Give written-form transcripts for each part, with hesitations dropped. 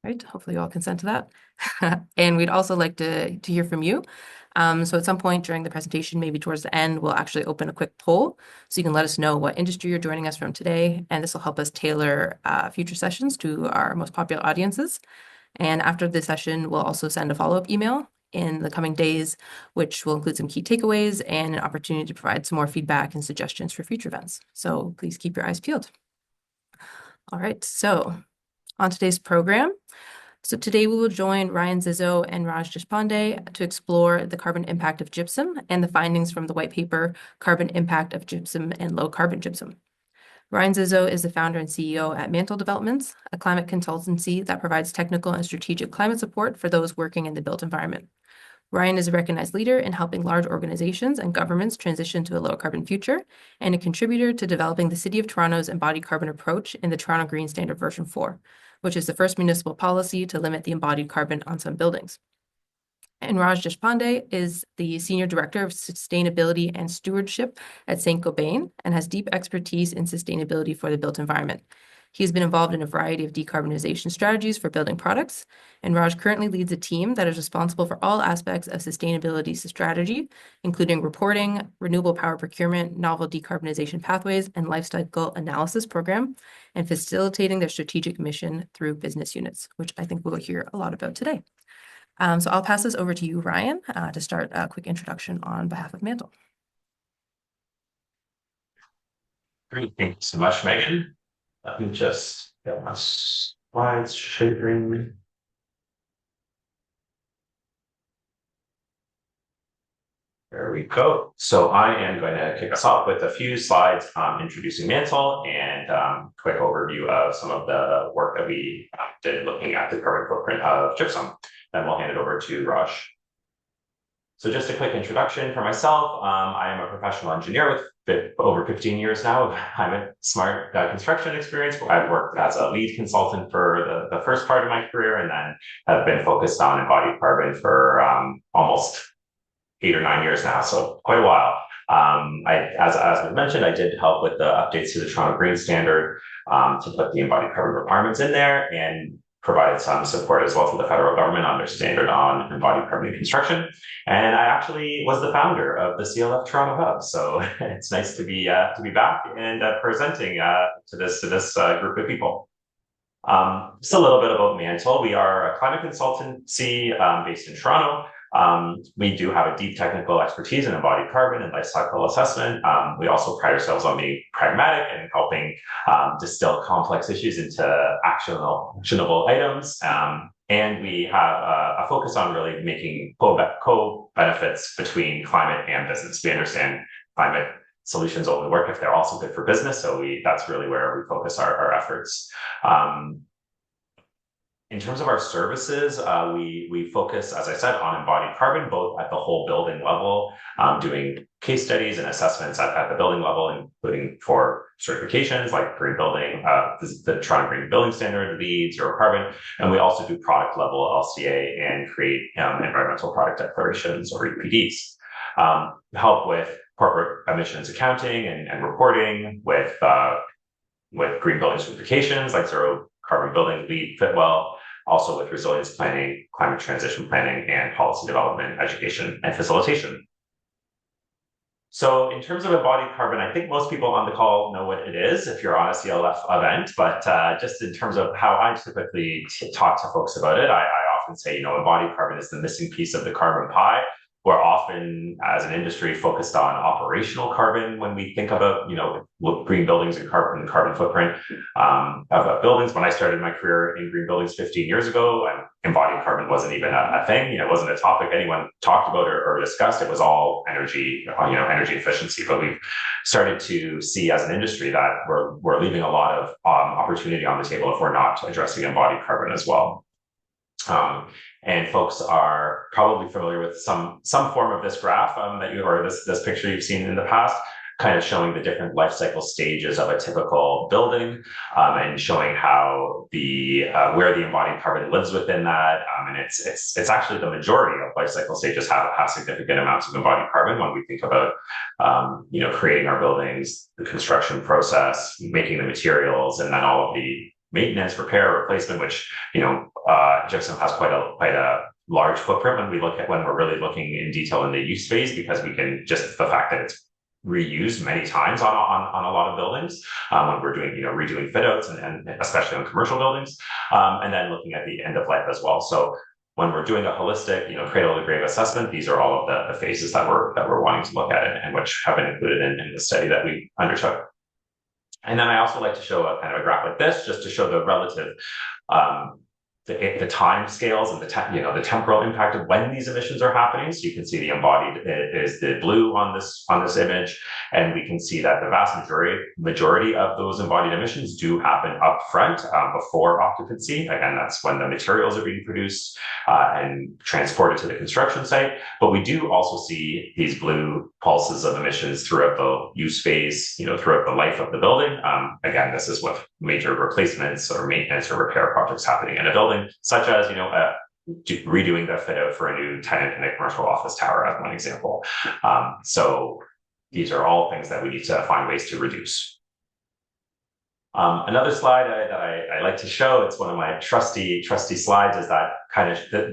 Right. Hopefully you all consent to that. And we'd also like to hear from you. So at some point during the presentation, maybe towards the end, we'll actually open a quick poll so you can let us know what industry you're joining us from today. And this will help us tailor future sessions to our most popular audiences. And after the session, we'll also send a follow-up email in the coming days, which will include some key takeaways and an opportunity to provide some more feedback and suggestions for future events. So please keep your eyes peeled. All right, so on today's program, today we will join Ryan Zizzo and Raj Deshpande to explore the carbon impact of gypsum and the findings from the white paper, Carbon Impact of Gypsum and Low Carbon Gypsum. Ryan Zizzo is the founder and CEO at Mantle Developments, a climate consultancy that provides technical and strategic climate support for those working in the built environment. Ryan is a recognized leader in helping large organizations and governments transition to a low carbon future and a contributor to developing the City of Toronto's embodied carbon approach in the Toronto Green Standard version 4, which is the first municipal policy to limit the embodied carbon on some buildings. And Raj Deshpande is the Senior Director of Sustainability and Stewardship at Saint-Gobain and has deep expertise in sustainability for the built environment. He's been involved in a variety of decarbonization strategies for building products, and Raj currently leads a team that is responsible for all aspects of sustainability strategy, including reporting, renewable power procurement, novel decarbonization pathways, and life cycle analysis program, and facilitating their strategic mission through business units, which I think we'll hear a lot about today. So I'll pass this over to you, Ryan, to start a quick introduction on behalf of Mantle. Great. Thank you so much, Megan. Let me just get my slides sharing. There we go. So I am going to kick us off with a few slides introducing Mantle and quick overview of some of the work that we did looking at the carbon footprint of gypsum. Then we'll hand it over to Raj. So just a quick introduction for myself. I am a professional engineer with over 15 years now of climate smart construction experience. I've worked as a lead consultant for the first part of my career and then have been focused on embodied carbon for almost 8 or 9 years now, so quite a while. As was mentioned, I did help with the updates to the Toronto Green Standard to put the embodied carbon requirements in there and provided some support as well to the federal government on their standard on embodied carbon construction. And I actually was the founder of the CLF Toronto Hub, so it's nice to be back and presenting to this group of people. Just a little bit about Mantle. We are a climate consultancy based in Toronto. We do have a deep technical expertise in embodied carbon and life cycle assessment. We also pride ourselves on being pragmatic and helping distill complex issues into actionable items. And we have a focus on really making co-benefits between climate and business. We understand climate solutions only work if they're also good for business. So that's really where we focus our efforts. In terms of our services, we focus, as I said, on embodied carbon, both at the whole building level, doing case studies and assessments at the building level, including for certifications like green building, the Toronto Green Building Standard, LEED, Zero Carbon. And we also do product level LCA and create environmental product declarations or EPDs. Help with corporate emissions accounting and reporting with green building certifications like Zero Carbon Building, LEED, Fitwell. Also with resilience planning, climate transition planning, and policy development, education, and facilitation. So in terms of embodied carbon, I think most people on the call know what it is if you're on a CLF event, but just in terms of how I typically talk to folks about it, I often say, embodied carbon is the missing piece of the carbon pie. We're often, as an industry, focused on operational carbon when we think about, green buildings and carbon footprint of buildings. When I started my career in green buildings 15 years ago, and embodied carbon wasn't even a thing. It wasn't a topic anyone talked about or discussed. It was all energy, energy efficiency. But we've started to see as an industry that we're leaving a lot of opportunity on the table if we're not addressing embodied carbon as well. And folks are probably familiar with some form of this graph or this picture you've seen in the past, kind of showing the different life cycle stages of a typical building, and showing how where the embodied carbon lives within that. And it's actually the majority of life cycle stages have significant amounts of embodied carbon when we think about creating our buildings, the construction process, making the materials, and then all of the maintenance, repair, replacement, which, gypsum has quite a large footprint when we're really looking in detail in the use phase, because we can just the fact that it's reused many times on a lot of buildings when we're doing redoing fit outs and especially on commercial buildings, and then looking at the end of life as well. So when we're doing a holistic cradle to grave assessment, these are all of the phases that we're wanting to look at and which have been included in the study that we undertook. And then I also like to show a kind of a graph like this, just to show the relative the time scales and the temporal impact of when these emissions are happening. So you can see the embodied is the blue on this image, and we can see that the vast majority of those embodied emissions do happen up front before occupancy. Again, that's when the materials are being produced and transported to the construction site. But we do also see these blue pulses of emissions throughout the use phase, throughout the life of the building. Again, this is with major replacements or maintenance or repair projects happening in a building, such as redoing the fit out for a new tenant in a commercial office tower, as one example. So these are all things that we need to find ways to reduce. Another slide that I like to show, it's one of my trusty slides, is that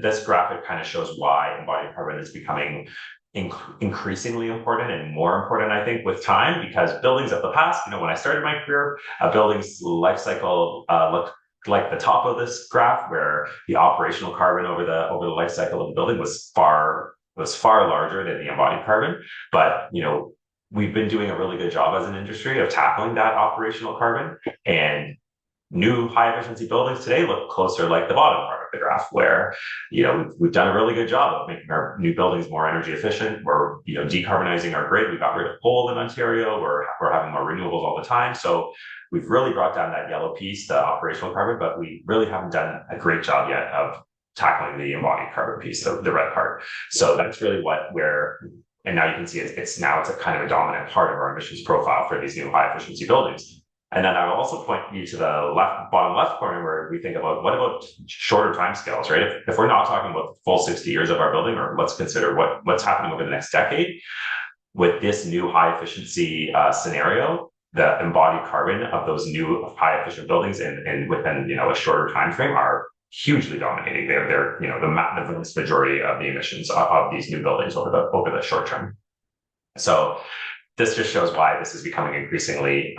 this graphic kind of shows why embodied carbon is becoming increasingly important and more important, I think, with time, because buildings of the past, when I started my career, a building's life cycle looked like the top of this graph, where the operational carbon over the life cycle of the building was far larger than the embodied carbon. But we've been doing a really good job as an industry of tackling that operational carbon, and new high efficiency buildings today look closer like the bottom part of the graph, where we've done a really good job of making our new buildings more energy efficient. We're decarbonizing our grid. We got rid of coal in Ontario. We're having more renewables all the time. So we've really brought down that yellow piece, the operational carbon, but we really haven't done a great job yet of tackling the embodied carbon piece, the red part. So that's really and now you can see it's a kind of a dominant part of our emissions profile for these new high efficiency buildings. And then I would also point you to the bottom left corner, where we think about what about shorter timescales, right? If we're not talking about the full 60 years of our building, or let's consider what's happening over the next decade, with this new high efficiency scenario, the embodied carbon of those new high efficient buildings and within a shorter time frame are hugely dominating. They're the vast majority of the emissions of these new buildings over the short term. So this just shows why this is becoming increasingly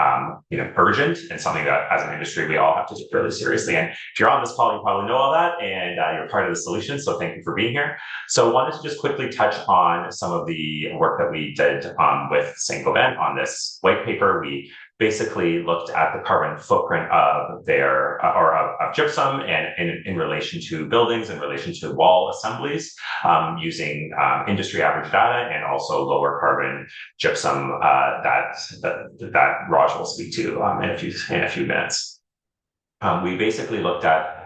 urgent, and something that as an industry we all have to take really seriously. And if you're on this call, you probably know all that, and you're part of the solution. So thank you for being here. So I wanted to just quickly touch on some of the work that we did with Saint-Gobain on this white paper. We basically looked at the carbon footprint of of gypsum and in relation to buildings, in relation to wall assemblies, using industry average data, and also lower carbon gypsum that Raj will speak to in a few minutes. We basically looked at,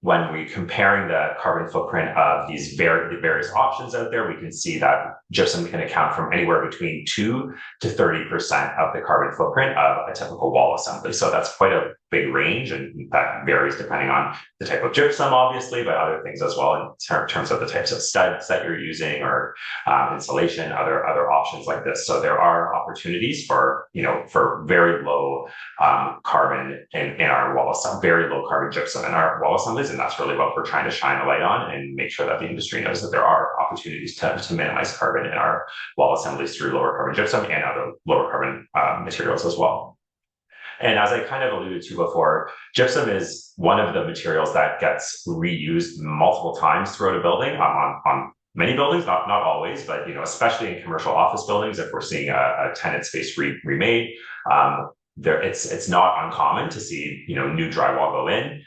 when we're comparing the carbon footprint of these various options out there, we can see that gypsum can account from anywhere between 2 to 30% of the carbon footprint of a typical wall assembly. So that's quite a big range, and that varies depending on the type of gypsum, obviously, but other things as well in terms of the types of studs that you're using, or insulation, other options like this. So there are opportunities for very low carbon in our wall assembly, very low carbon gypsum in our wall assemblies, and that's really what we're trying to shine a light on and make sure that the industry knows that there are opportunities to minimize carbon in our wall assemblies through lower carbon gypsum and other lower carbon materials as well. And as I kind of alluded to before, gypsum is one of the materials that gets reused multiple times throughout a building, on many buildings, not always, but especially in commercial office buildings, if we're seeing a tenant space remade, it's not uncommon to see new drywall go in.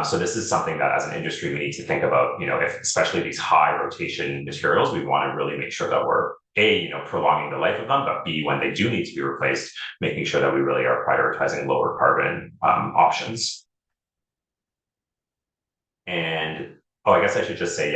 So this is something that as an industry we need to think about, if especially these high rotation materials, we want to really make sure that we're prolonging the life of them, but B, when they do need to be replaced, making sure that we really are prioritizing lower carbon options. And I guess I should just say,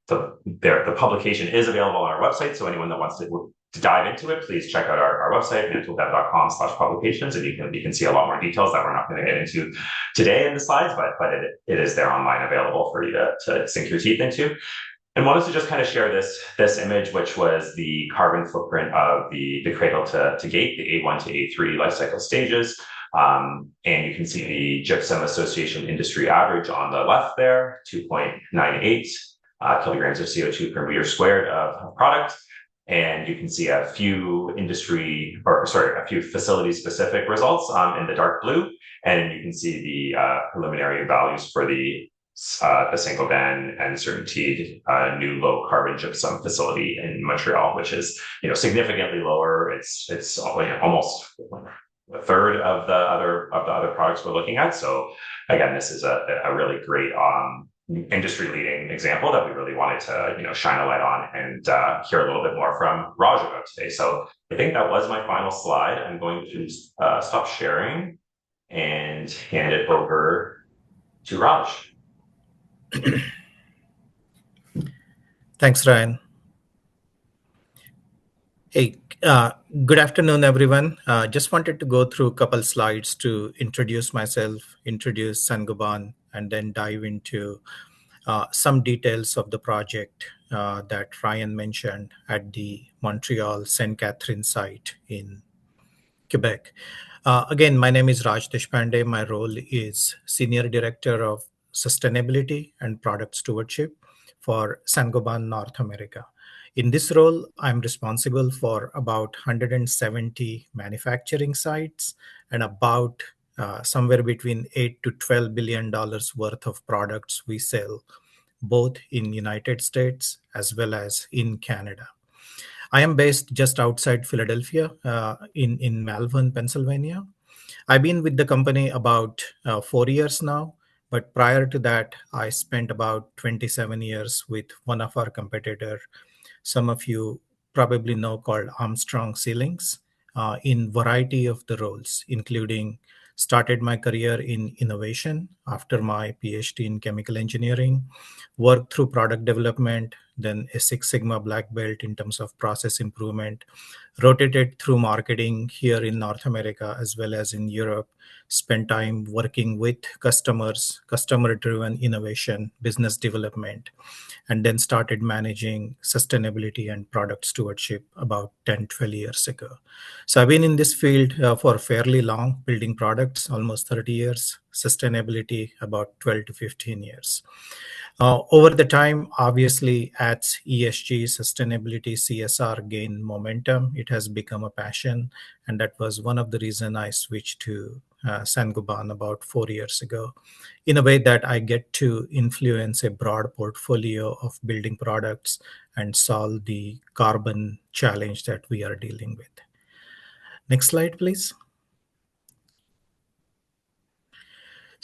the publication is available on our website. So anyone that wants to dive into it, please check out our website, mantledev.com/publications, and you can see a lot more details that we're not going to get into today in the slides, but it is there online, available for you to sink your teeth into. And wanted to just kind of share this image, which was the carbon footprint of the cradle to gate, the A1 to A3 life cycle stages. And you can see the Gypsum Association industry average on the left there, 2.98 kilograms of CO2 per meter squared of product. And you can see a few a few facility specific results in the dark blue. And you can see the preliminary values for the Saint-Gobain and Certainty new low carbon gypsum facility in Montreal, which is significantly lower. It's almost a third of the other products we're looking at. So again, this is a really great industry leading example that we really wanted to shine a light on and hear a little bit more from Raj about today. So I think that was my final slide. I'm going to stop sharing and hand it over to Raj. Thanks, Ryan. Hey, good afternoon, everyone. Just wanted to go through a couple slides to introduce myself, introduce Saint-Gobain, and then dive into some details of the project that Ryan mentioned at the Montreal St. Catherine site in Quebec. Again, my name is Raj Deshpande. My role is Senior Director of Sustainability and Product Stewardship for Saint-Gobain North America. In this role, I'm responsible for about 170 manufacturing sites and about somewhere between $8 to $12 billion worth of products we sell, both in United States as well as in Canada. I am based just outside Philadelphia in Malvern, Pennsylvania. I've been with the company about 4 years now, but prior to that, I spent about 27 years with one of our competitors, some of you probably know, called Armstrong Ceilings, in variety of the roles, including started my career in innovation after my PhD in chemical engineering, worked through product development, then a Six Sigma black belt in terms of process improvement, rotated through marketing here in North America as well as in Europe, spent time working with customers, customer-driven innovation, business development, and then started managing sustainability and product stewardship about 10, 12 years ago. So I've been in this field for fairly long, building products, almost 30 years, sustainability about 12 to 15 years. Over the time, obviously, as ESG, sustainability, CSR gain momentum, it has become a passion. And that was one of the reasons I switched to Saint-Gobain about 4 years ago, in a way that I get to influence a broad portfolio of building products and solve the carbon challenge that we are dealing with. Next slide, please.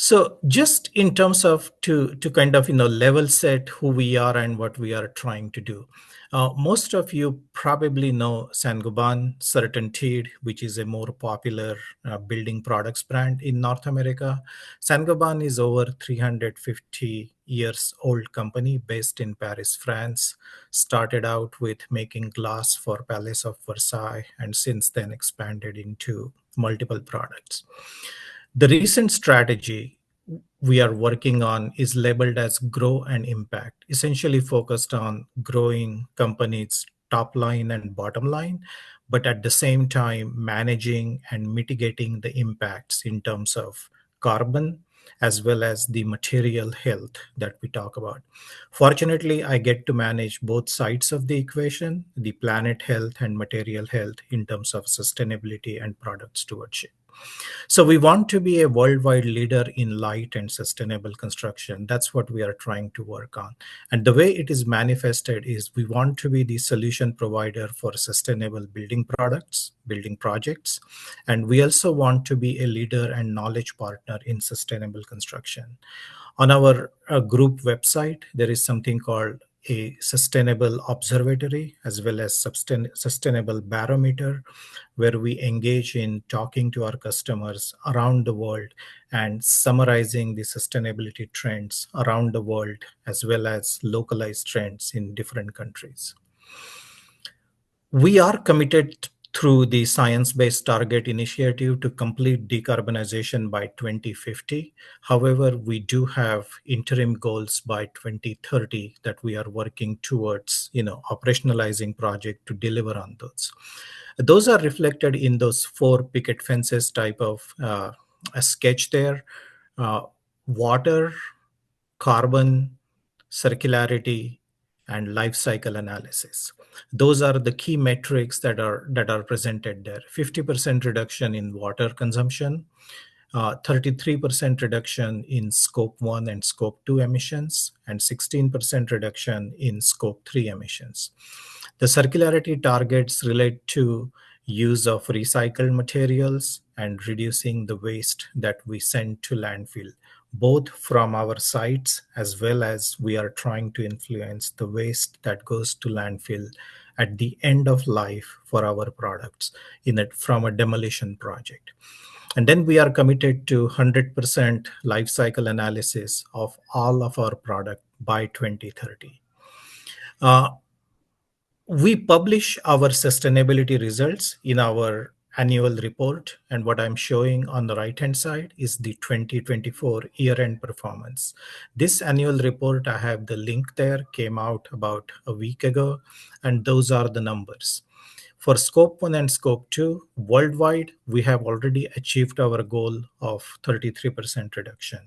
So just in terms of to kind of level set who we are and what we are trying to do. Most of you probably know Saint-Gobain, Certainty, which is a more popular building products brand in North America. Saint-Gobain is over 350 years old company based in Paris, France. Started out with making glass for Palace of Versailles and since then expanded into multiple products. The recent strategy we are working on is labeled as Grow and Impact, essentially focused on growing companies' top line and bottom line, but at the same time managing and mitigating the impacts in terms of carbon as well as the material health that we talk about. Fortunately, I get to manage both sides of the equation, the planet health and material health in terms of sustainability and product stewardship. So we want to be a worldwide leader in light and sustainable construction. That's what we are trying to work on. And the way it is manifested is we want to be the solution provider for sustainable building products, building projects. And we also want to be a leader and knowledge partner in sustainable construction. On our group website, there is something called a sustainable observatory as well as sustainable barometer, where we engage in talking to our customers around the world and summarizing the sustainability trends around the world as well as localized trends in different countries. We are committed through the Science Based Target Initiative to complete decarbonization by 2050. However, we do have interim goals by 2030 that we are working towards, operationalizing project to deliver on those. Those are reflected in those 4 picket fences type of a sketch there. Uh, Water, carbon, circularity, and life cycle analysis. Those are the key metrics that are presented there. 50% reduction in water consumption, 33% reduction in scope 1 and scope 2 emissions, and 16% reduction in scope 3 emissions. The circularity targets relate to use of recycled materials and reducing the waste that we send to landfill, both from our sites as well as we are trying to influence the waste that goes to landfill at the end of life for our products from a demolition project. And then we are committed to 100% life cycle analysis of all of our product by 2030. Uh, we publish our sustainability results in our annual report, and what I'm showing on the right hand side is the 2024 year end performance. This annual report, I have the link there, came out about a week ago, and those are the numbers. For scope 1 and scope 2 worldwide, we have already achieved our goal of 33% reduction.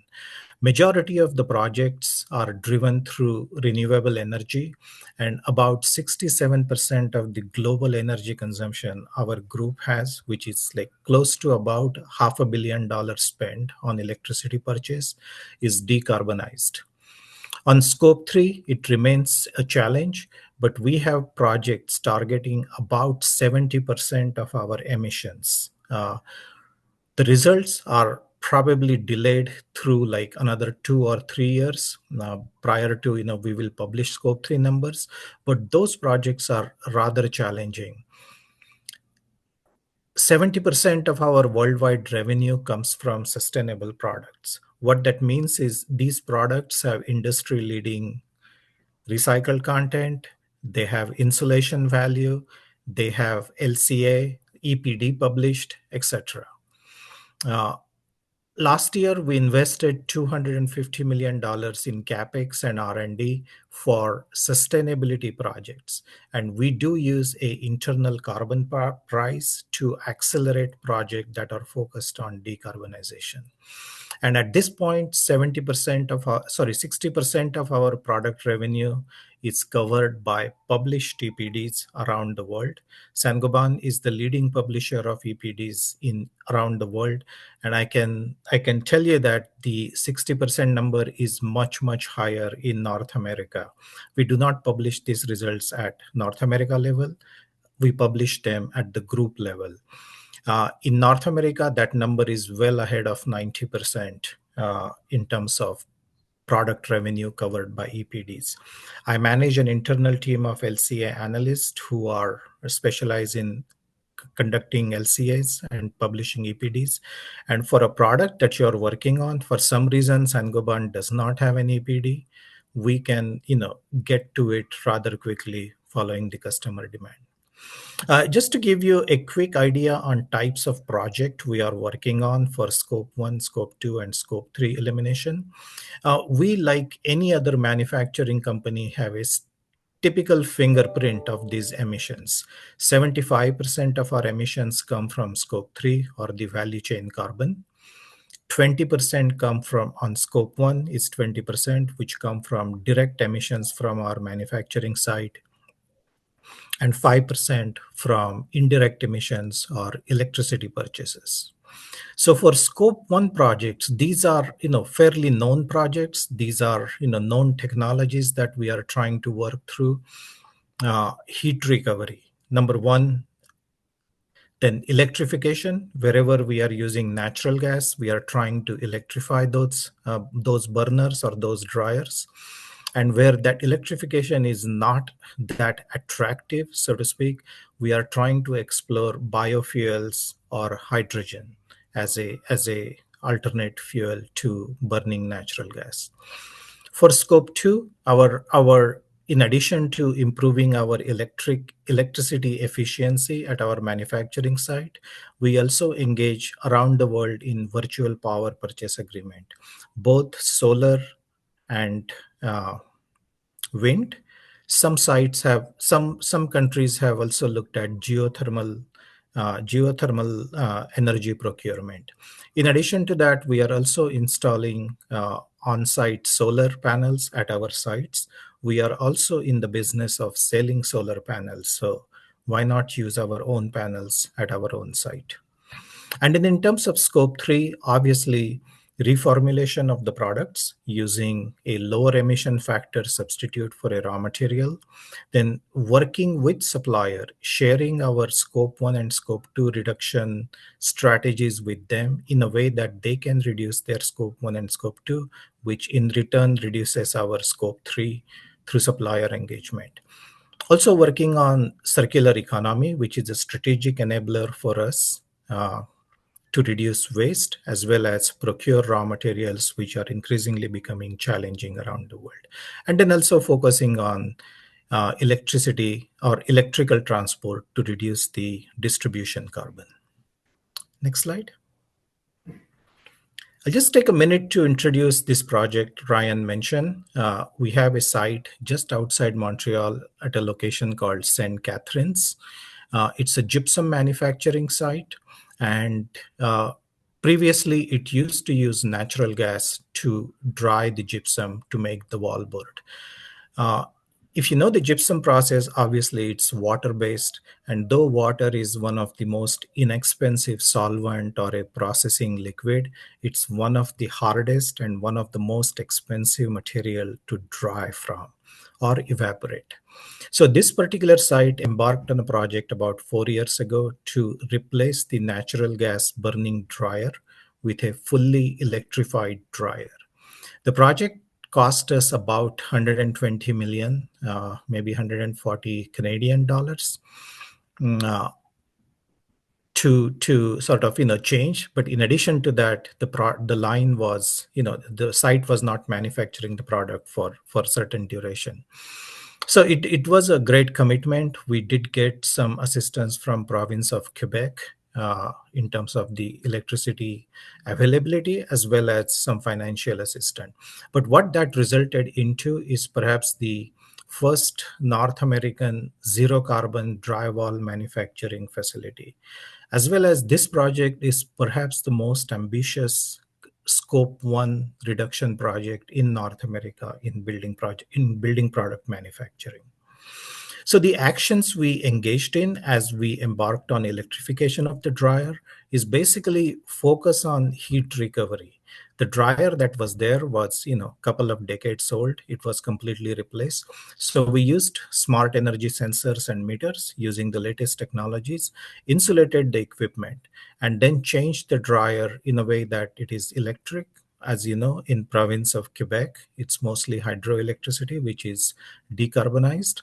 Majority of the projects are driven through renewable energy, and about 67% of the global energy consumption our group has, which is like close to about $500 million spent on electricity purchase, is decarbonized. On scope 3, it remains a challenge, but we have projects targeting about 70% of our emissions. The results are probably delayed through like another 2 or 3 years prior to, we will publish scope 3 numbers, but those projects are rather challenging. 70% of our worldwide revenue comes from sustainable products. What that means is these products have industry leading recycled content, they have insulation value, they have LCA, EPD published, etc. Last year, we invested $250 million in capex and R&D for sustainability projects, and we do use an internal carbon price to accelerate projects that are focused on decarbonization. And at this point, 60% of our product revenue is covered by published EPDs around the world. Saint-Gobain is the leading publisher of EPDs around the world, and I can tell you that the 60% number is much, much higher in North America. We do not publish these results at North America level. We publish them at the group level. In North America, that number is well ahead of 90% in terms of product revenue covered by EPDs. I manage an internal team of LCA analysts who are specialized in conducting LCAs and publishing EPDs. And for a product that you're working on, for some reason, Saint-Gobain does not have an EPD, we can, get to it rather quickly following the customer demand. Just to give you a quick idea on types of project we are working on for scope 1, scope 2, and scope 3 elimination. We, like any other manufacturing company, have a typical fingerprint of these emissions. 75% of our emissions come from scope 3 or the value chain carbon. 20% come from on scope 1 is 20%, which come from direct emissions from our manufacturing site, and 5% from indirect emissions or electricity purchases. So for scope 1 projects, these are fairly known projects. These are known technologies that we are trying to work through. Heat recovery, number one. Then electrification, wherever we are using natural gas, we are trying to electrify those burners or those dryers. And where that electrification is not that attractive, so to speak, we are trying to explore biofuels or hydrogen as a alternate fuel to burning natural gas. For scope 2, our in addition to improving our electricity efficiency at our manufacturing site, we also engage around the world in virtual power purchase agreement, both solar and wind. Some sites have some countries have also looked at geothermal energy procurement. In addition to that, we are also installing on-site solar panels at our sites. We are also in the business of selling solar panels, so why not use our own panels at our own site? And then in terms of scope 3, obviously, reformulation of the products using a lower emission factor substitute for a raw material, then working with supplier, sharing our scope 1 and scope 2 reduction strategies with them in a way that they can reduce their scope 1 and scope 2, which in return reduces our scope 3 through supplier engagement. Also working on circular economy, which is a strategic enabler for us to reduce waste as well as procure raw materials, which are increasingly becoming challenging around the world. And then also focusing on electricity or electrical transport to reduce the distribution carbon. Next slide. I'll just take a minute to introduce this project Ryan mentioned. We have a site just outside Montreal at a location called St. Catharines. It's a gypsum manufacturing site, and previously it used to use natural gas to dry the gypsum to make the wallboard. If you know the gypsum process, obviously it's water-based, and though water is one of the most inexpensive solvent or a processing liquid, it's one of the hardest and one of the most expensive material to dry from or evaporate. So this particular site embarked on a project about 4 years ago to replace the natural gas burning dryer with a fully electrified dryer. The project cost us about 120 million, maybe 140 Canadian dollars. To sort of change, but in addition to that, the line was the site was not manufacturing the product for certain duration. So it was a great commitment. We did get some assistance from province of Quebec in terms of the electricity availability as well as some financial assistance. But what that resulted into is perhaps the first North American zero carbon drywall manufacturing facility. As well as this project is perhaps the most ambitious scope 1 reduction project in North America in building product manufacturing. So the actions we engaged in as we embarked on electrification of the dryer is basically focus on heat recovery. The dryer that was there was, a couple of decades old. It was completely replaced. So we used smart energy sensors and meters using the latest technologies, insulated the equipment, and then changed the dryer in a way that it is electric. As you know, in province of Quebec, it's mostly hydroelectricity, which is decarbonized.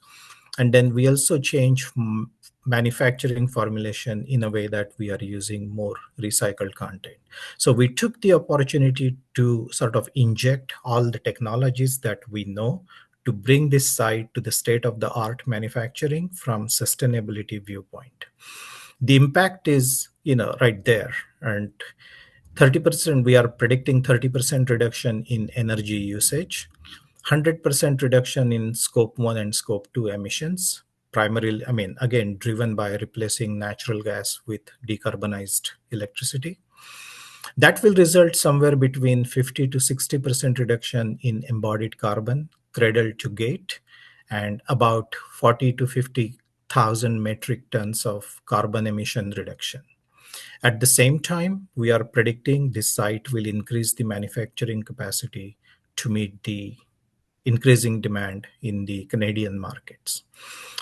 And then we also change manufacturing formulation in a way that we are using more recycled content. So we took the opportunity to sort of inject all the technologies that we know to bring this site to the state-of-the-art manufacturing from sustainability viewpoint. The impact is, right there. And 30%, we are predicting 30% reduction in energy usage, 100% reduction in scope 1 and scope 2 emissions, primarily, again, driven by replacing natural gas with decarbonized electricity. That will result somewhere between 50 to 60% reduction in embodied carbon, cradle to gate, and about 40 to 50,000 metric tons of carbon emission reduction. At the same time, we are predicting this site will increase the manufacturing capacity to meet the increasing demand in the Canadian markets.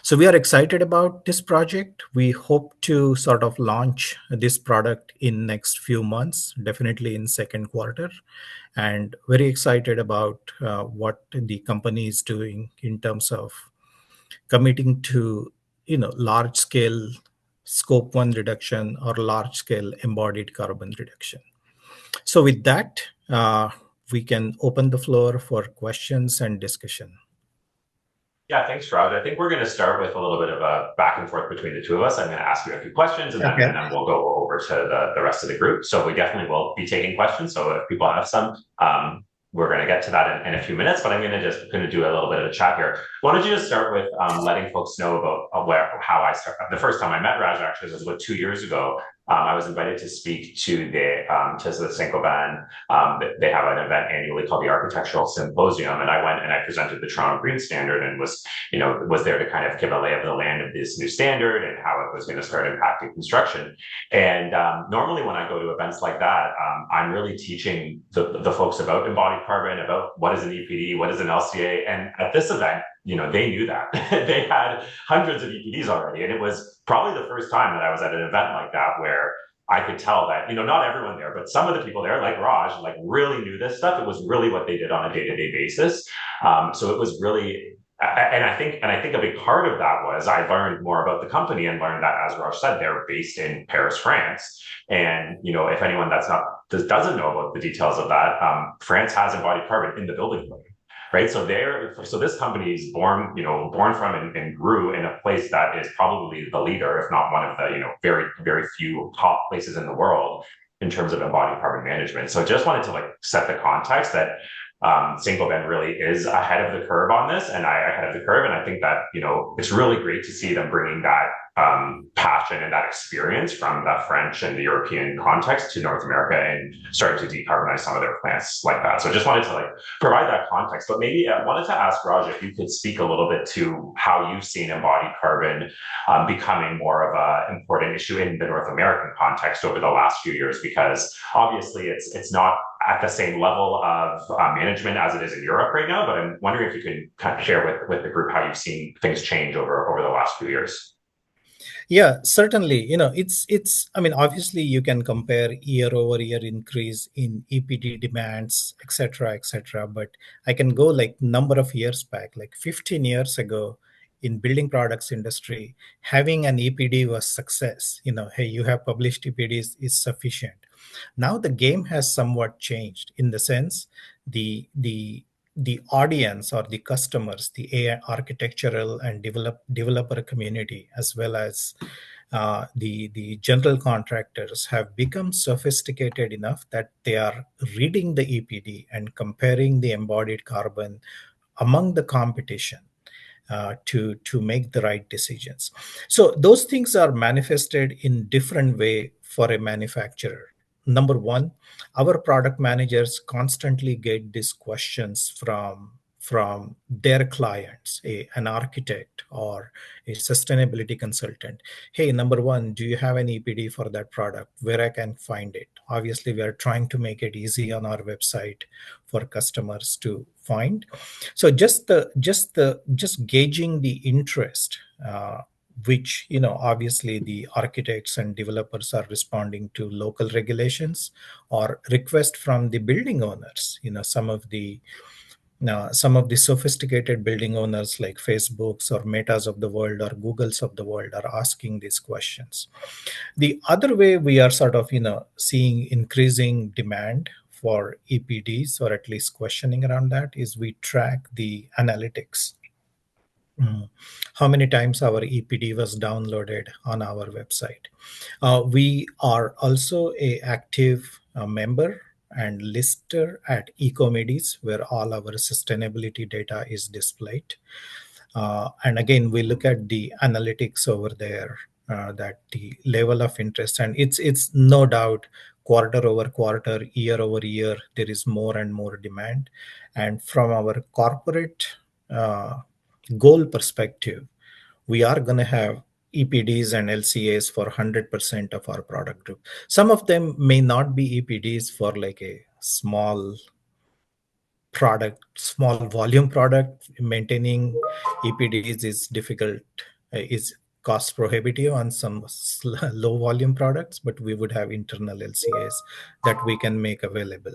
So we are excited about this project. We hope to sort of launch this product in next few months, definitely in second quarter, and very excited about what the company is doing in terms of committing to large scale scope 1 reduction or large scale embodied carbon reduction. So with that, we can open the floor for questions and discussion. Yeah, thanks, Raj. I think we're going to start with a little bit of a back and forth between the two of us. I'm going to ask you a few questions, and then Okay. we'll go over to the rest of the group. So we definitely will be taking questions. So if people have some, we're going to get to that in a few minutes. But I'm going to do a little bit of a chat here. Why don't you just start with letting folks know about how I started. The first time I met Raj actually was about 2 years ago. I was invited to speak to the Saint-Gobain. They have an event annually called the Architectural Symposium, and I went and I presented the Toronto Green Standard and was there to kind of give a lay of the land of this new standard and how it was going to start impacting construction. And normally when I go to events like that, I'm really teaching the folks about embodied carbon, about what is an EPD, what is an LCA. And at this event, they knew that. They had hundreds of EPDs already. And it was probably the first time that I was at an event like that where I could tell that, not everyone there, but some of the people there, like Raj, like really knew this stuff. It was really what they did on a day-to-day basis. So it was really, and I think a big part of that was I learned more about the company and learned that, as Raj said, they're based in Paris, France. And, if anyone doesn't know about the details of that, France has embodied carbon in the building code. Right. So this company is born from and grew in a place that is probably the leader, if not one of the, very, very few top places in the world in terms of embodied carbon management. So just wanted to set the context that Saint-Gobain really is ahead of the curve on this, and ahead of the curve. And I think that, it's really great to see them bringing that passion and that experience from the French and the European context to North America and starting to decarbonize some of their plants like that. So just wanted to provide that context. But maybe I wanted to ask Raj if you could speak a little bit to how you've seen embodied carbon becoming more of an important issue in the North American context over the last few years, because obviously it's not at the same level of management as it is in Europe right now. But I'm wondering if you could kind of share with the group how you've seen things change over the last few years. Yeah, certainly. I mean, obviously you can compare year over year increase in EPD demands, et cetera, et cetera. But I can go number of years back, like 15 years ago in building products industry, having an EPD was success. Hey, you have published EPDs is sufficient. Now the game has somewhat changed in the sense the audience or the customers, the AI architectural and developer community, as well as the general contractors have become sophisticated enough that they are reading the EPD and comparing the embodied carbon among the competition to make the right decisions. So those things are manifested in different way for a manufacturer. Number one, our product managers constantly get these questions from their clients, an architect or a sustainability consultant. Hey, number one, do you have an EPD for that product? Where I can find it? Obviously, we are trying to make it easy on our website for customers to find. So just gauging the interest, which obviously the architects and developers are responding to local regulations or request from the building owners. Some of the sophisticated building owners like Facebooks or Metas of the world or Googles of the world are asking these questions. The other way we are sort of seeing increasing demand for EPDs, or at least questioning around that, is we track the analytics. How many times our EPD was downloaded on our website. We are also a active member and lister at Ecomedis, where all our sustainability data is displayed. And again, we look at the analytics over there, that the level of interest, and it's no doubt quarter over quarter, year over year, there is more and more demand. And from our corporate goal perspective, we are going to have EPDs and LCAs for 100% of our product group. Some of them may not be EPDs for like a small volume product. Maintaining EPDs is difficult, is cost prohibitive on some low volume products, but we would have internal LCAs that we can make available.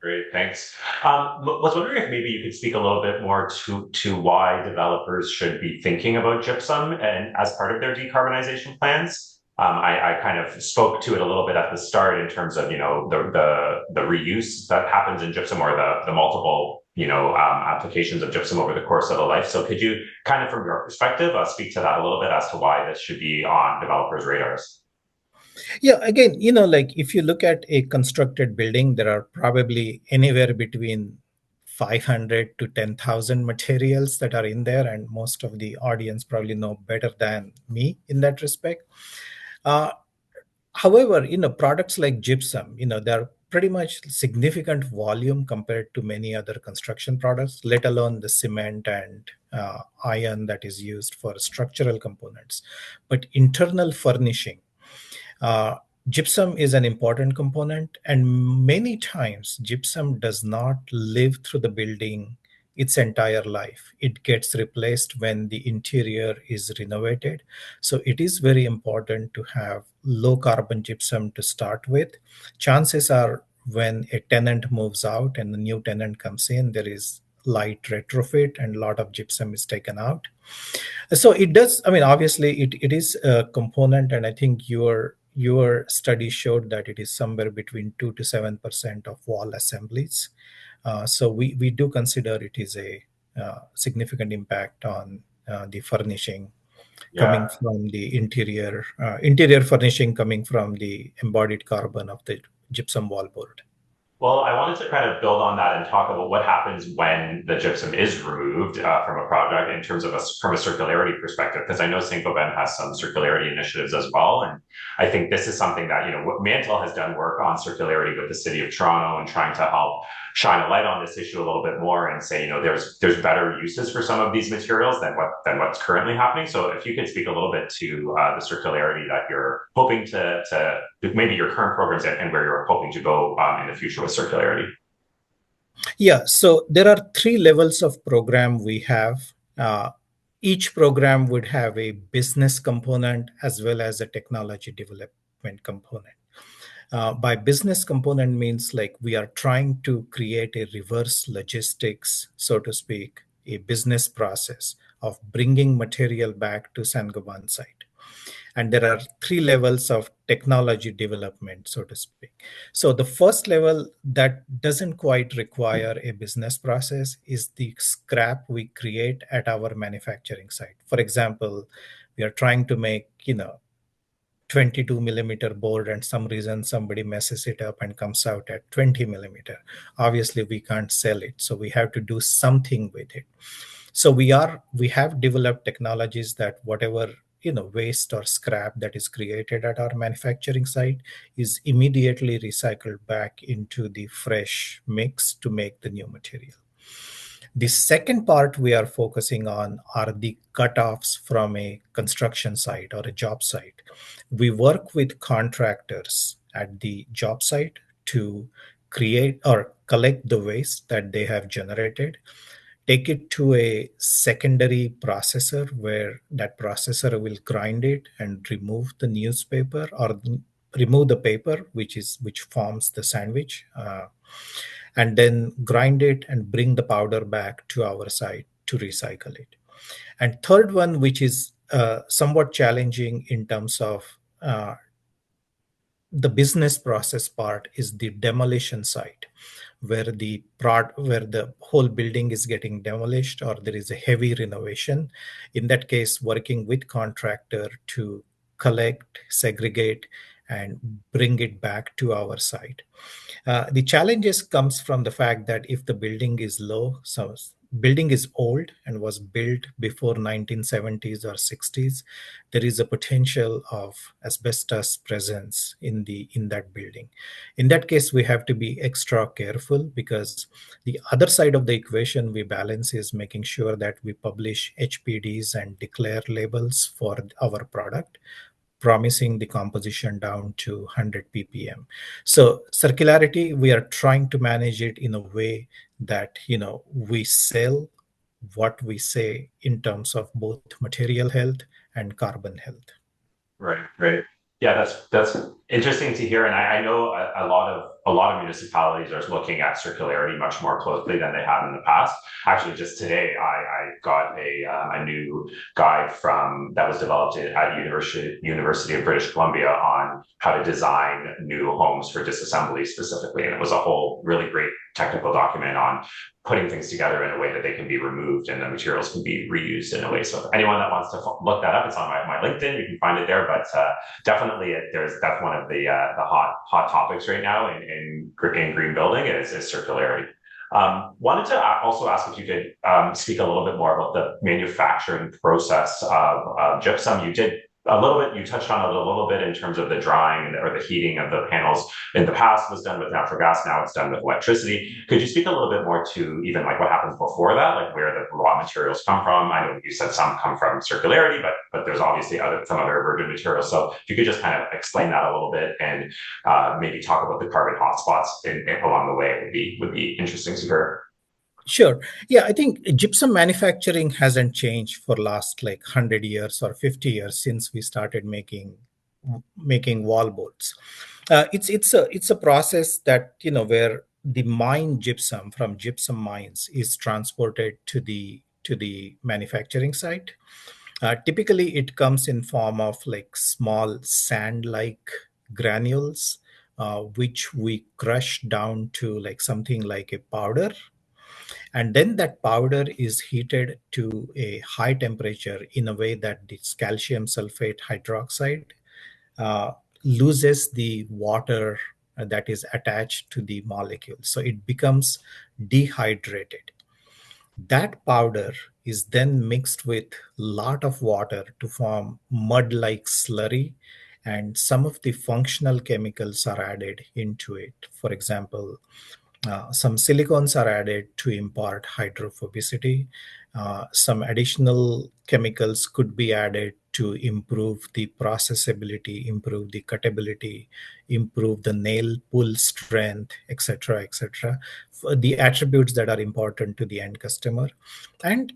Great, thanks. Was wondering if maybe you could speak a little bit more to why developers should be thinking about gypsum and as part of their decarbonization plans. I kind of spoke to it a little bit at the start in terms of the reuse that happens in gypsum, or the multiple applications of gypsum over the course of a life. So could you kind of, from your perspective, speak to that a little bit as to why this should be on developers' radars? Yeah, again, like if you look at a constructed building, there are probably anywhere between 500 to 10,000 materials that are in there, and most of the audience probably know better than me in that respect. Uh, However, products like gypsum, they're pretty much significant volume compared to many other construction products, let alone the cement and iron that is used for structural components. But internal furnishing, uh, gypsum is an important component, and many times gypsum does not live through the building its entire life. It gets replaced when the interior is renovated. So it is very important to have low carbon gypsum to start with. Chances are when a tenant moves out and the new tenant comes in, there is light retrofit and a lot of gypsum is taken out. So it does, I mean, obviously it is a component, and I think your study showed that it is somewhere between 2 to 7% of wall assemblies. So we do consider it is a significant impact on the furnishing coming Yeah. from the interior furnishing coming from the embodied carbon of the gypsum wallboard. Well, I wanted to kind of build on that and talk about what happens when the gypsum is removed from a project in terms of from a circularity perspective, because I know Saint-Gobain has some circularity initiatives as well. And I think this is something that, what Mantle has done work on circularity with the city of Toronto and trying to help shine a light on this issue a little bit more and say, there's better uses for some of these materials than what's currently happening. So if you could speak a little bit to the circularity that you're hoping to maybe your current programs and where you're hoping to go in the future with circularity. Yeah, so there are three levels of program we have. Each program would have a business component as well as a technology development component. By business component means like we are trying to create a reverse logistics, so to speak, a business process of bringing material back to Saint-Gobain site. And there are three levels of technology development, so to speak. So the first level that doesn't quite require a business process is the scrap we create at our manufacturing site. For example, we are trying to make 22 millimeter board, and some reason somebody messes it up and comes out at 20 millimeter. Obviously we can't sell it, so we have to do something with it. So we have developed technologies that whatever waste or scrap that is created at our manufacturing site is immediately recycled back into the fresh mix to make the new material. The second part we are focusing on are the cutoffs from a construction site or a job site. We work with contractors at the job site to create or collect the waste that they have generated, take it to a secondary processor where that processor will grind it and remove the newspaper or remove the paper which forms the sandwich, and then grind it and bring the powder back to our site to recycle it. And third one, which is somewhat challenging in terms of the business process part, is the demolition site, where the whole building is getting demolished or there is a heavy renovation. In that case, working with contractor to collect, segregate, and bring it back to our site. The challenges comes from the fact that if the building is low, so building is old and was built before 1970s or 60s, there is a potential of asbestos presence in that building. In that case, we have to be extra careful, because the other side of the equation we balance is making sure that we publish HPDs and declare labels for our product, promising the composition down to 100 ppm. So circularity, we are trying to manage it in a way that we sell what we say in terms of both material health and carbon health. Right, right. Yeah, that's interesting to hear, and I know a lot of municipalities are looking at circularity much more closely than they have in the past. Actually, just today, I got a new guide from that was developed at University of British Columbia on how to design new homes for disassembly specifically, and it was a whole really great technical document on putting things together in a way that they can be removed and the materials can be reused in a way. So if anyone that wants to look that up, it's on my LinkedIn. You can find it there. But definitely, that's one of the hot topics right now in green building is circularity. Wanted to also ask if you could speak a little bit more about the manufacturing process of gypsum. You did a little bit, you touched on it a little bit in terms of the drying or the heating of the panels. In the past was done with natural gas, now it's done with electricity. Could you speak a little bit more to even like what happens before that, like where the raw materials come from? I know you said some come from circularity, but there's obviously some other virgin materials. So if you could just kind of explain that a little bit and maybe talk about the carbon hotspots along the way would be interesting to hear. Sure. Yeah, I think gypsum manufacturing hasn't changed for last like 100 years or 50 years since we started making wall boards. It's a process that where the mine gypsum from gypsum mines is transported to the manufacturing site. Typically, it comes in form of like small sand-like granules, which we crush down to like something like a powder, and then that powder is heated to a high temperature in a way that this calcium sulfate hydroxide uh, loses the water that is attached to the molecule. So it becomes dehydrated. That powder is then mixed with lot of water to form mud-like slurry, and some of the functional chemicals are added into it. For example, some silicones are added to impart hydrophobicity. Some additional chemicals could be added to improve the processability, improve the cuttability, improve the nail pull strength, etc., etc. The attributes that are important to the end customer. And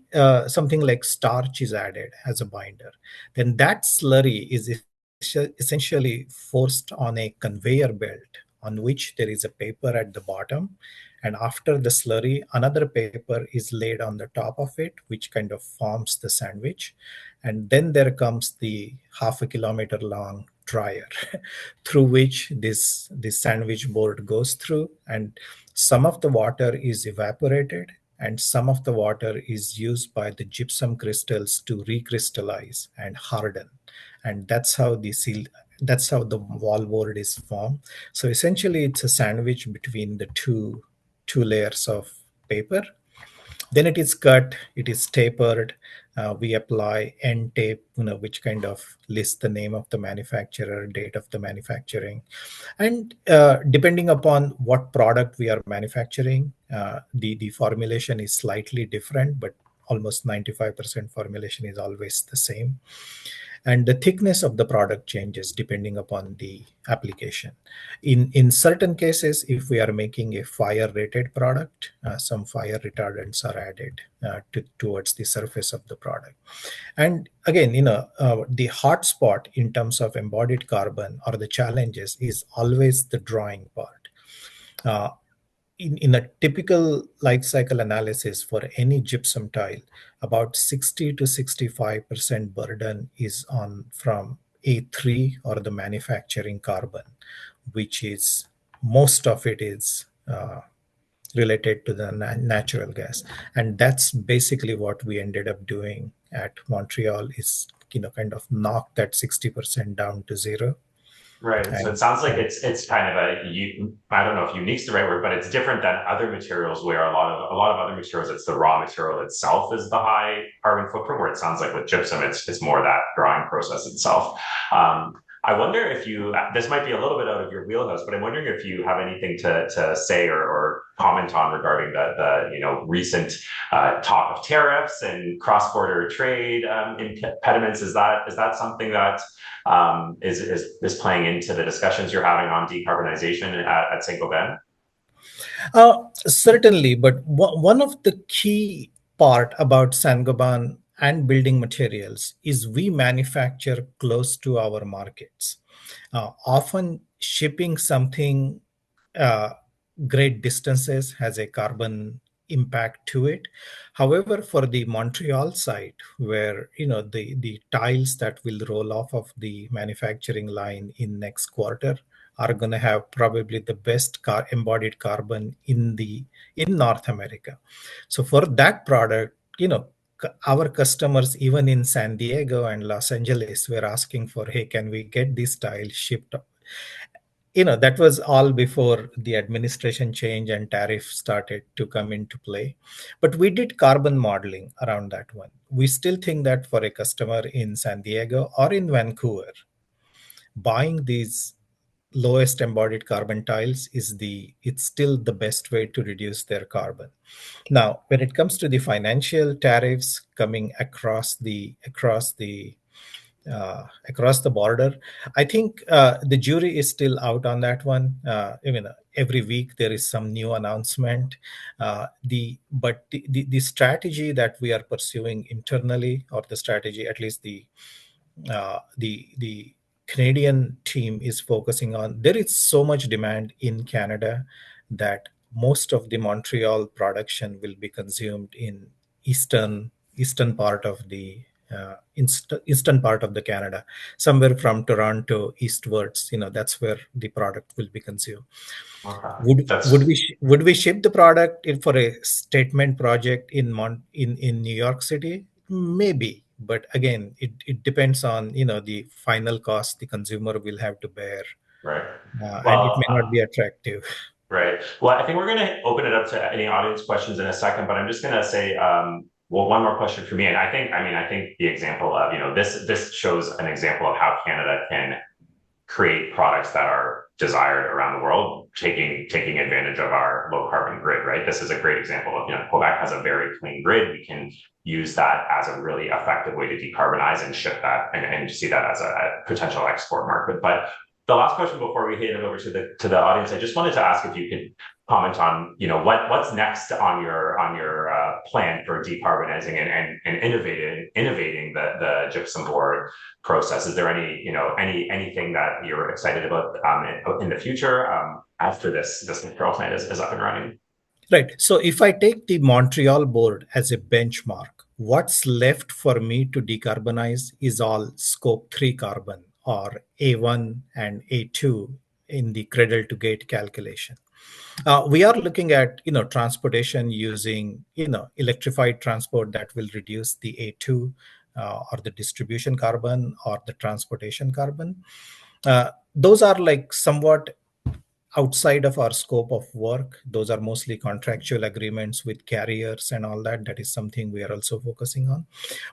something like starch is added as a binder. Then that slurry is essentially forced on a conveyor belt on which there is a paper at the bottom. And after the slurry, another paper is laid on the top of it, which kind of forms the sandwich. And then there comes the half a kilometer long dryer through which this sandwich board goes through. And some of the water is evaporated and some of the water is used by the gypsum crystals to recrystallize and harden. And that's how the wall board is formed. So essentially, it's a sandwich between the two layers of paper. Then it is cut, it is tapered. We apply end tape, which kind of lists the name of the manufacturer, date of the manufacturing, and depending upon what product we are manufacturing, the formulation is slightly different, but almost 95% formulation is always the same, and the thickness of the product changes depending upon the application. In certain cases, if we are making a fire rated product, some fire retardants are added towards the surface of the product. And again, the hot spot in terms of embodied carbon or the challenges is always the drawing part. uh, in a typical life cycle analysis for any gypsum tile, about 60 to 65% burden is on from A3 or the manufacturing carbon, which is most of it is related to the natural gas. And that's basically what we ended up doing at Montreal is kind of knock that 60% down to zero. Right. So it And sounds like it's kind of I don't know if unique's the right word, but it's different than other materials where a lot of other materials, it's the raw material itself is the high carbon footprint, where it sounds like with gypsum, it's more that drying process itself. I wonder if this might be a little bit out of your wheelhouse, but I'm wondering if you have anything to say or comment on regarding the recent talk of tariffs and cross-border trade impediments. Is that something that is playing into the discussions you're having on decarbonization at Saint-Gobain? Certainly, but one of the key part about Saint-Gobain and building materials is we manufacture close to our markets. Often shipping something uh, great distances has a carbon impact to it. However, for the Montreal site, where the tiles that will roll off of the manufacturing line in next quarter are going to have probably the best embodied carbon in North America. So for that product, our customers even in San Diego and Los Angeles were asking for, hey, can we get this tile shipped? That was all before the administration change and tariff started to come into play. But we did carbon modeling around that one. We still think that for a customer in San Diego or in Vancouver, buying these lowest embodied carbon tiles it's still the best way to reduce their carbon. Now, when it comes to the financial tariffs coming across the border, I think the jury is still out on that one. Every week there is some new announcement. The strategy that we are pursuing internally, or the strategy, at least the Canadian team is focusing on, there is so much demand in Canada that most of the Montreal production will be consumed in eastern part of the eastern part of the Canada, somewhere from Toronto eastwards. That's where the product will be consumed. Okay. Would we ship the product for a statement project in New York City? Maybe, but again, it depends on the final cost the consumer will have to bear, Right. and it may Well, not be attractive. right. Well, I think we're going to open it up to any audience questions in a second, but I'm just going to say, well, one more question for me. And I think the example of, this shows an example of how Canada can create products that are desired around the world, taking advantage of our low carbon grid, right? This is a great example of, Quebec has a very clean grid. We can use that as a really effective way to decarbonize and ship that and see that as a potential export market. But the last question before we hand it over to the audience, I just wanted to ask if you could comment on, what's next on your plan for decarbonizing and innovating the gypsum board process. Is there anything that you're excited about in the future after this Montreal plant is up and running? Right. So if I take the Montreal board as a benchmark, what's left for me to decarbonize is all scope 3 carbon, or A1 and A2 in the cradle to gate calculation. We are looking at transportation using electrified transport that will reduce the A2, or the distribution carbon, or the transportation carbon. Those are like somewhat outside of our scope of work. Those are mostly contractual agreements with carriers and all that. That is something we are also focusing on.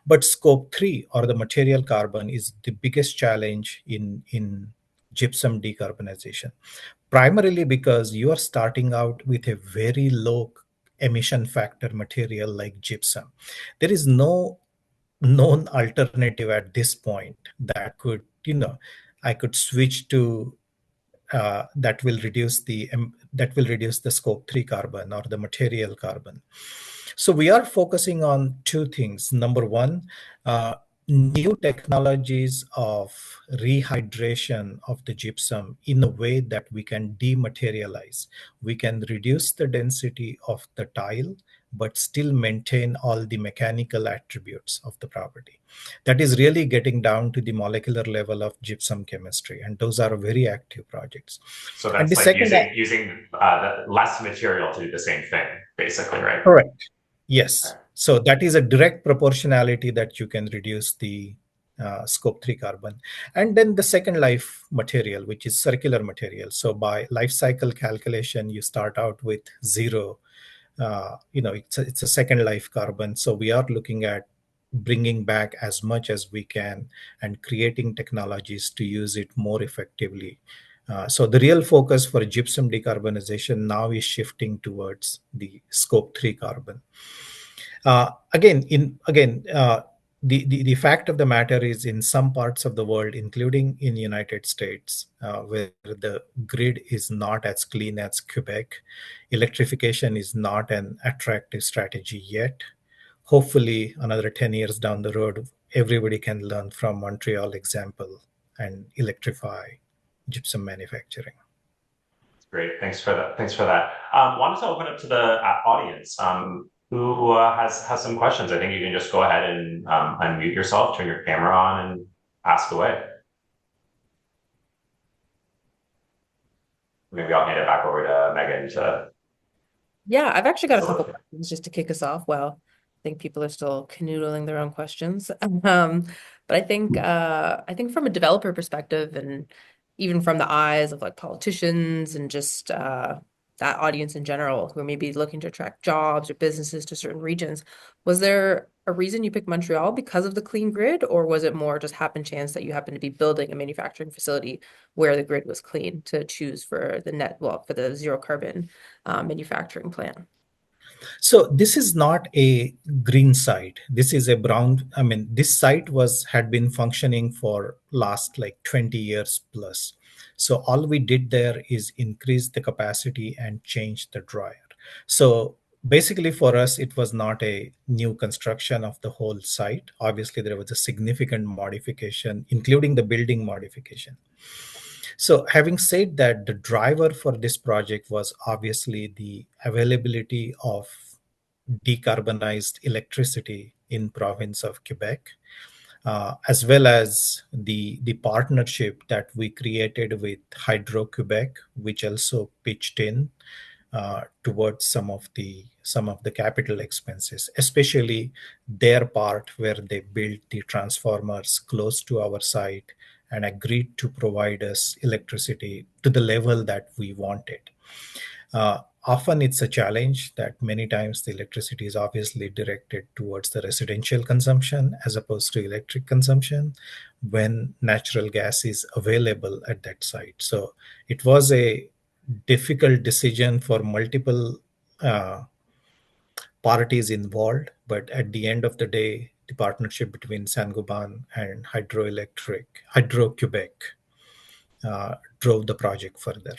But scope 3, or the material carbon, is the biggest challenge in gypsum decarbonization, primarily because you are starting out with a very low emission factor material like gypsum. There is no known alternative at this point that I could switch to, that will reduce the scope 3 carbon, or the material carbon. So we are focusing on two things. Number one, new technologies of rehydration of the gypsum in a way that we can dematerialize. We can reduce the density of the tile, but still maintain all the mechanical attributes of the property. That is really getting down to the molecular level of gypsum chemistry, and those are very active projects. So that's like using less material to do the same thing, basically, right? Correct. Yes. Okay. So that is a direct proportionality that you can reduce the scope 3 carbon. And then the second life material, which is circular material. So by life cycle calculation, you start out with zero. It's a second life carbon. So we are looking at bringing back as much as we can and creating technologies to use it more effectively. So the real focus for gypsum decarbonization now is shifting towards the scope 3 carbon. The fact of the matter is, in some parts of the world, including in the United States, where the grid is not as clean as Quebec, electrification is not an attractive strategy yet. hopefully another 10 years down the road, everybody can learn from Montreal example and electrify gypsum manufacturing. Great. Thanks for that. Thanks for that. Wanted to open up to the audience who has some questions. I think you can just go ahead and unmute yourself, turn your camera on, and ask away. Maybe I'll hand it back over to Megan to. Yeah, I've actually got a couple questions just to kick us off. Well, I think people are still canoodling their own questions. But I think from a developer perspective and even from the eyes of like politicians and just that audience in general who are maybe looking to attract jobs or businesses to certain regions, was there a reason you picked Montreal because of the clean grid, or was it more just happen chance that you happen to be building a manufacturing facility where the grid was clean to choose for for the zero carbon manufacturing plant? So this is not a green site. This is a brown. I mean, this site had been functioning for last like 20 years plus. So all we did there is increase the capacity and change the dryer. So basically for us, it was not a new construction of the whole site. Obviously, there was a significant modification, including the building modification. So, having said that, the driver for this project was obviously the availability of decarbonized electricity in province of Quebec, as well as the partnership that we created with Hydro Quebec, which also pitched in towards some of the capital expenses, especially their part where they built the transformers close to our site and agreed to provide us electricity to the level that we wanted. Often it's a challenge that many times the electricity is obviously directed towards the residential consumption as opposed to electric consumption when natural gas is available at that site. So it was a difficult decision for multiple uh, parties involved, but at the end of the day, the partnership between Saint-Gobain and Hydro Quebec, drove the project further.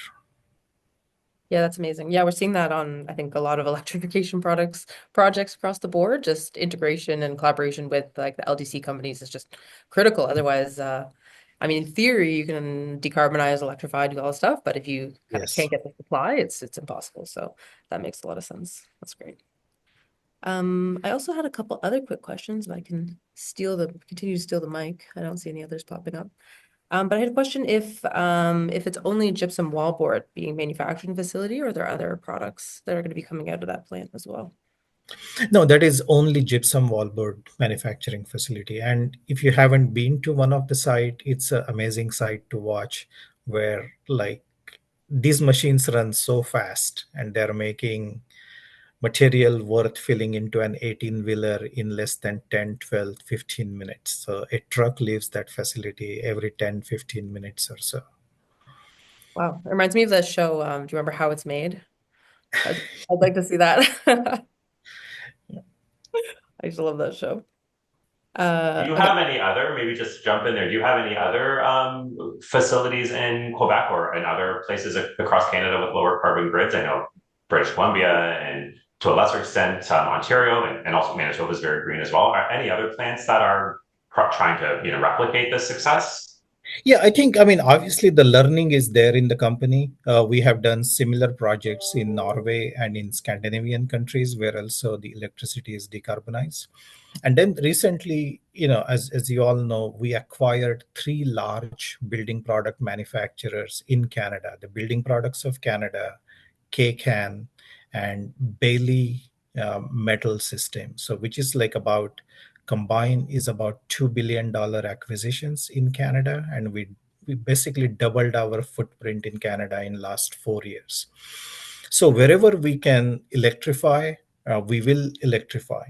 Yeah, that's amazing. Yeah, we're seeing that on, I think, a lot of electrification projects across the board. Just integration and collaboration with like the LDC companies is just critical. Otherwise, I mean, in theory, you can decarbonize, electrify, do all this stuff, but if you kind of Yes. can't get the supply, it's impossible. So that makes a lot of sense. That's great. I also had a couple other quick questions, but I can continue to steal the mic. I don't see any others popping up. But I had a question if it's only gypsum wallboard being manufactured in the facility, or are there other products that are going to be coming out of that plant as well? No, that is only gypsum wallboard manufacturing facility. And if you haven't been to one of the site, it's an amazing site to watch where like these machines run so fast and they're making material worth filling into an 18-wheeler in less than 10, 12, 15 minutes. So a truck leaves that facility every 10, 15 minutes or so. Wow, it reminds me of the show. Do you remember How It's Made? I'd like to see that. I used to love that show. Do you Okay. have any other, maybe just jump in there, do you have any other facilities in Quebec or in other places across Canada with lower carbon grids? I know British Columbia and to a lesser extent Ontario and also Manitoba is very green as well. Are any other plants that are trying to replicate this success? Yeah, I mean, obviously the learning is there in the company. We have done similar projects in Norway and in Scandinavian countries where also the electricity is decarbonized. And then recently, as you all know, we acquired three large building product manufacturers in Canada, the Building Products of Canada, K-Can, and Bailey Metal System. So, which is like about combined is about $2 billion acquisitions in Canada, and we basically doubled our footprint in Canada in last 4 years. So wherever we can electrify, we will electrify.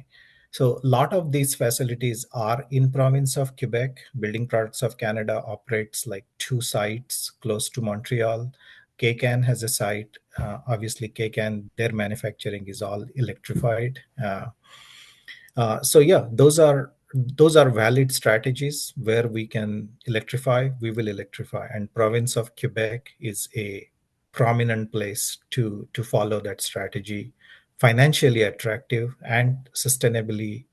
So a lot of these facilities are in province of Quebec. Building Products of Canada operates like two sites close to Montreal. K-Can has a site. Obviously, K-Can, their manufacturing is all electrified. So yeah, those are valid strategies where we can electrify. We will electrify, and province of Quebec is a prominent place to follow that strategy, financially attractive and sustainably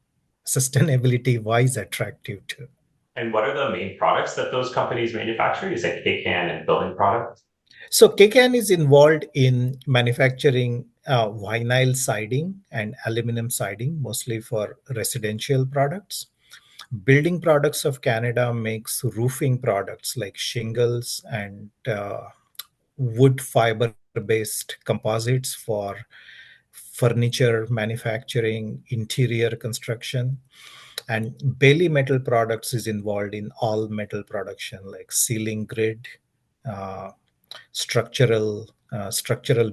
sustainability wise attractive too. And what are the main products that those companies manufacture? You said K-Can and building products. So KCAN is involved in manufacturing vinyl siding and aluminum siding, mostly for residential products. Building Products of Canada makes roofing products like shingles and wood fiber based composites for furniture manufacturing, interior construction. And Bailey Metal Products is involved in all metal production like ceiling grid, uh, structural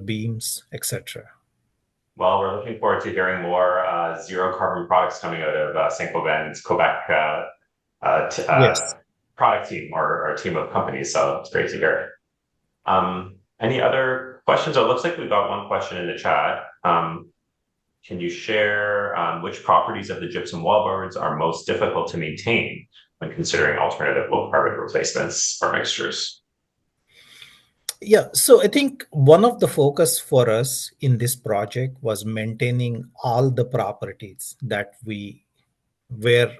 beams, etc. Well, we're looking forward to hearing more zero carbon products coming out of Saint-Gobain's Quebec Yes. product team or team of companies. So it's great to hear. Any other questions? Oh, it looks like we've got one question in the chat. Can you share which properties of the gypsum wallboards are most difficult to maintain when considering alternative low carbon replacements or mixtures? Yeah, so I think one of the focus for us in this project was maintaining all the properties that we were,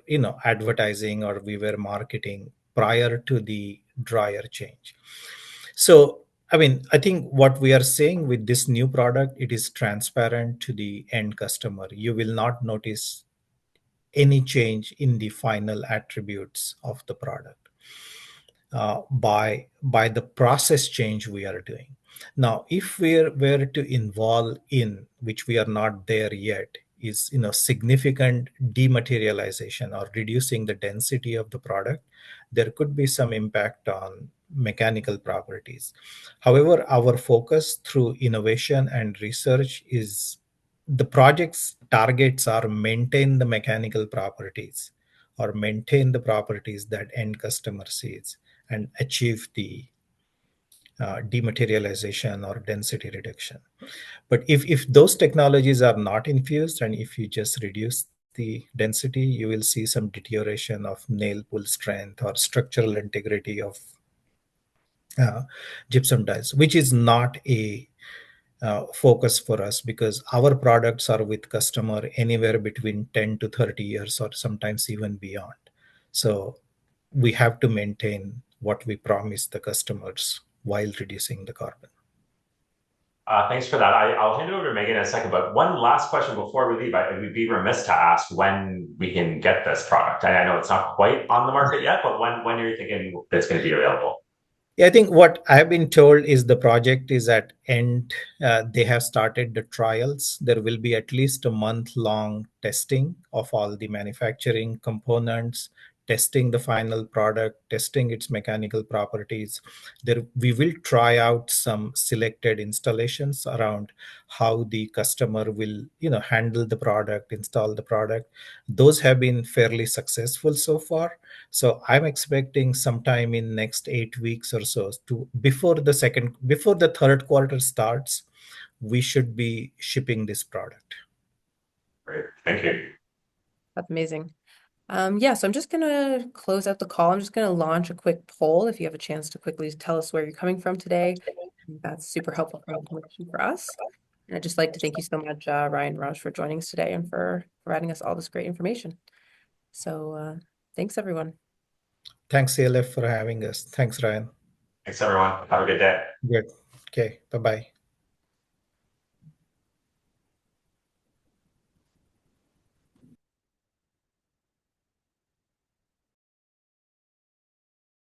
advertising or we were marketing prior to the dryer change. So, I mean, I think what we are saying with this new product, it is transparent to the end customer. You will not notice any change in the final attributes of the product by the process change we are doing. Now, if were to involve in which we are not there yet, is significant dematerialization or reducing the density of the product, there could be some impact on mechanical properties. However, our focus through innovation and research is the project's targets are maintain the mechanical properties or maintain the properties that end customer sees and achieve the dematerialization or density reduction. But if those technologies are not infused and if you just reduce the density, you will see some deterioration of nail pull strength or structural integrity of uh, gypsum tiles, which is not a focus for us because our products are with customer anywhere between 10 to 30 years or sometimes even beyond. So we have to maintain what we promise the customers while reducing the carbon. Thanks for that. I'll hand it over to Megan in a second, but one last question before we leave. We'd be remiss to ask when we can get this product. I know it's not quite on the market yet, but when are you thinking it's going to be available? Yeah, I think what I've been told is the project is at end. They have started the trials. There will be at least a month-long testing of all the manufacturing components, testing the final product, testing its mechanical properties. There, we will try out some selected installations around how the customer will, handle the product, install the product. Those have been fairly successful so far. So I'm expecting sometime in next 8 weeks or so to before the third quarter starts, we should be shipping this product. Great. Thank you. That's amazing. Yeah, so I'm just gonna close out the call. I'm just gonna launch a quick poll if you have a chance to quickly tell us where you're coming from today. That's super helpful information for us. And I'd just like to thank you so much, Ryan and Raj, for joining us today and for providing us all this great information. So thanks, everyone. Thanks, CLF, for having us. Thanks, Ryan. Thanks, everyone. Have a good day. Good. Okay. Bye bye.